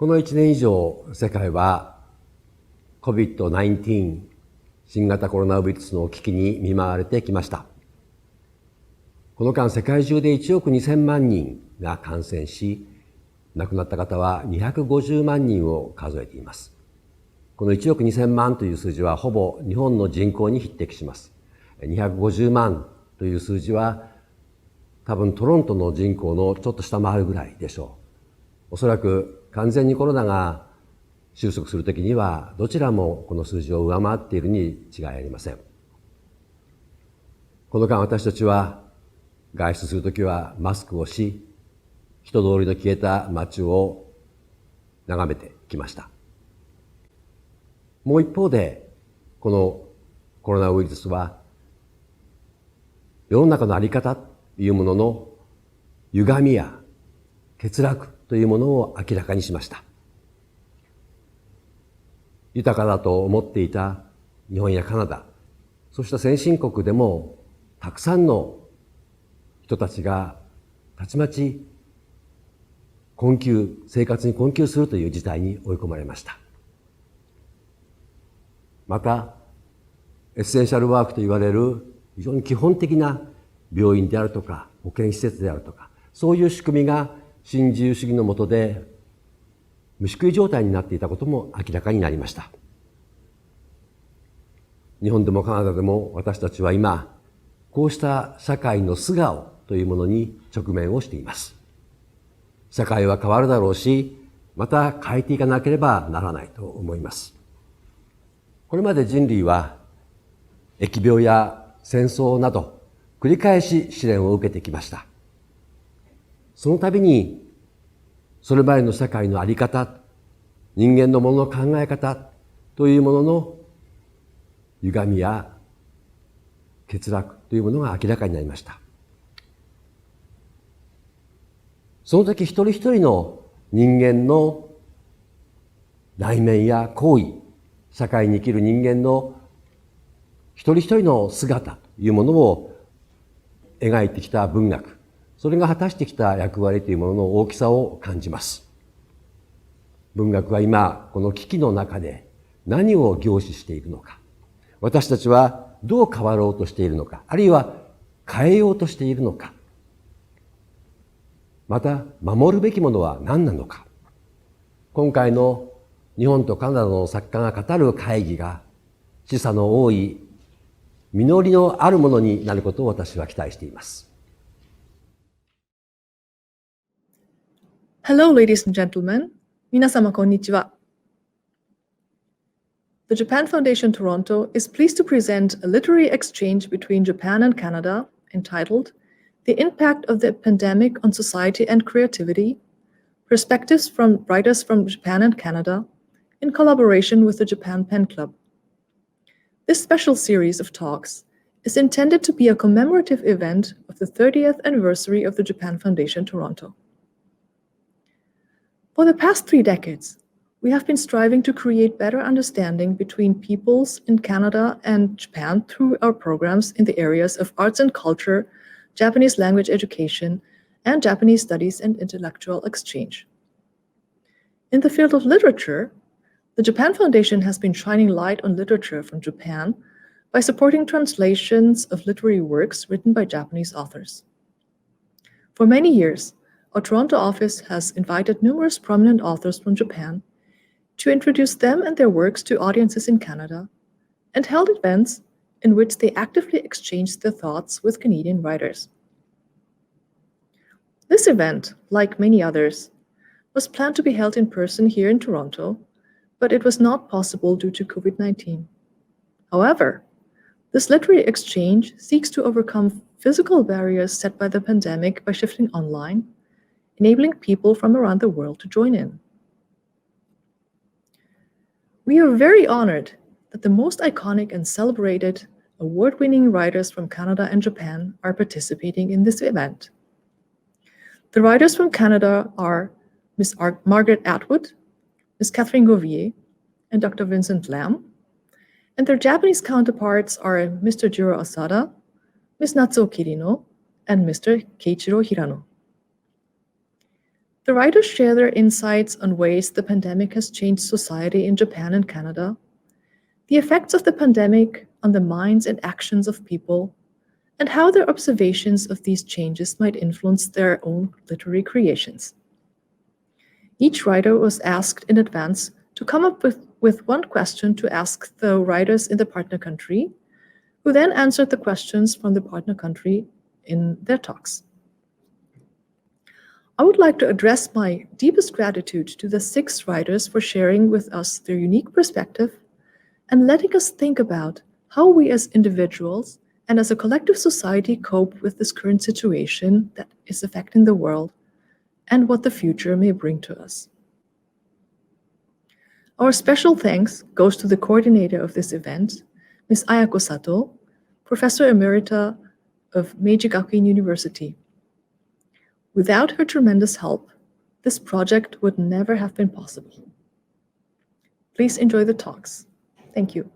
この1年以上、世界は COVID-19 新型コロナウイルスの危機に見舞われてきました。この間、世界中で1億2000万人が感染し、亡くなった方は250万人を数えています。この1億2000万という数字はほぼ日本の人口に匹敵します。250万という数字は多分トロントの人口のちょっと下回るぐらいでしょう。おそらく完全にコロナが収束するときにはどちらもこの数字を上回っているに違いありません。この間私たちは外出するときはマスクをし、人通りの消えた街を眺めてきました。もう一方で、このコロナウイルスは世の中のあり方というものの歪みや欠落というものを明らかにしました。豊かだと思っていた日本やカナダ、そうした先進国でもたくさんの人たちがたちまち生活に困窮するという事態に追い込まれました。また、エッセンシャルワークと言われる非常に基本的な病院であるとか保健施設であるとか、そういう仕組みが新自由主義の下で虫食い状態になっていたことも明らかになりました。日本でもカナダでも私たちは今、こうした社会の素顔というものに直面をしています。社会は変わるだろうし、また変えていかなければならないと思います。これまで人類は疫病や戦争など繰り返し試練を受けてきました。その度にそれまでの社会のあり方、人間のものの考え方というものの歪みや欠落というものが明らかになりました。その時一人一人の人間の内面や行為、社会に生きる人間の一人一人の姿というものを描いてきた文学、それが果たしてきた役割というものの大きさを感じます。文学は今、この危機の中で何を凝視しているのか、私たちはどう変わろうとしているのか、あるいは変えようとしているのか、また守るべきものは何なのか。今回の日本とカナダの作家が語る会議が示唆の多い実りのあるものになることを私は期待しています。Hello, ladies and gentlemen. 皆様こんにちは。The Japan Foundation Toronto is pleased to present a literary exchange between Japan and Canada entitled The Impact of the Pandemic on Society and Creativity, Perspectives from Writers from Japan and Canada, in collaboration with the Japan Pen Club. This special series of talks is intended to be a commemorative event of the 30th anniversary of the Japan Foundation Toronto. For the past 3 decades, we have been striving to create better understanding between peoples in Canada and Japan through our programs in the areas of arts and culture, Japanese language education, and Japanese studies and intellectual exchange. In the field of literature, the Japan Foundation has been shining light on literature from Japan by supporting translations of literary works written by Japanese authors. For many years, our Toronto office has invited numerous prominent authors from Japan to introduce them and their works to audiences in Canada, and held events in which they actively exchanged their thoughts with Canadian writers. This event, like many others, was planned to be held in person here in Toronto, but it was not possible due to COVID-19. However, this literary exchange seeks to overcome physical barriers set by the pandemic by shifting online, enabling people from around the world to join in. We are very honored that the most iconic and celebrated award-winning writers from Canada and Japan are participating in this event. The writers from Canada are Ms. Margaret Atwood, Ms. Catherine Gouvier, and Dr. Vincent Lam, and their Japanese counterparts are Mr. Jiro Asada, Ms. Natsuo Kirino, and Mr. Keiichiro Hirano. The writers share their insights on ways the pandemic has changed society in Japan and Canada, the effects of the pandemic on the minds and actions of people, and how their observations of these changes might influence their own literary creations. Each writer was asked in advance to come up with one question to ask the writers in the partner country, who then answered the questions from the partner country in their talks. I would like to address my deepest gratitude to the 6 writers for sharing with us their unique perspective and letting us think about how we as individuals and as a collective society cope with this current situation that is affecting the world and what the future may bring to us. Our special thanks goes to the coordinator of this event, Ms. Ayako Sato, Professor Emerita of Meiji Gakuin University. Without her tremendous help, this project would never have been possible. Please enjoy the talks. Thank you.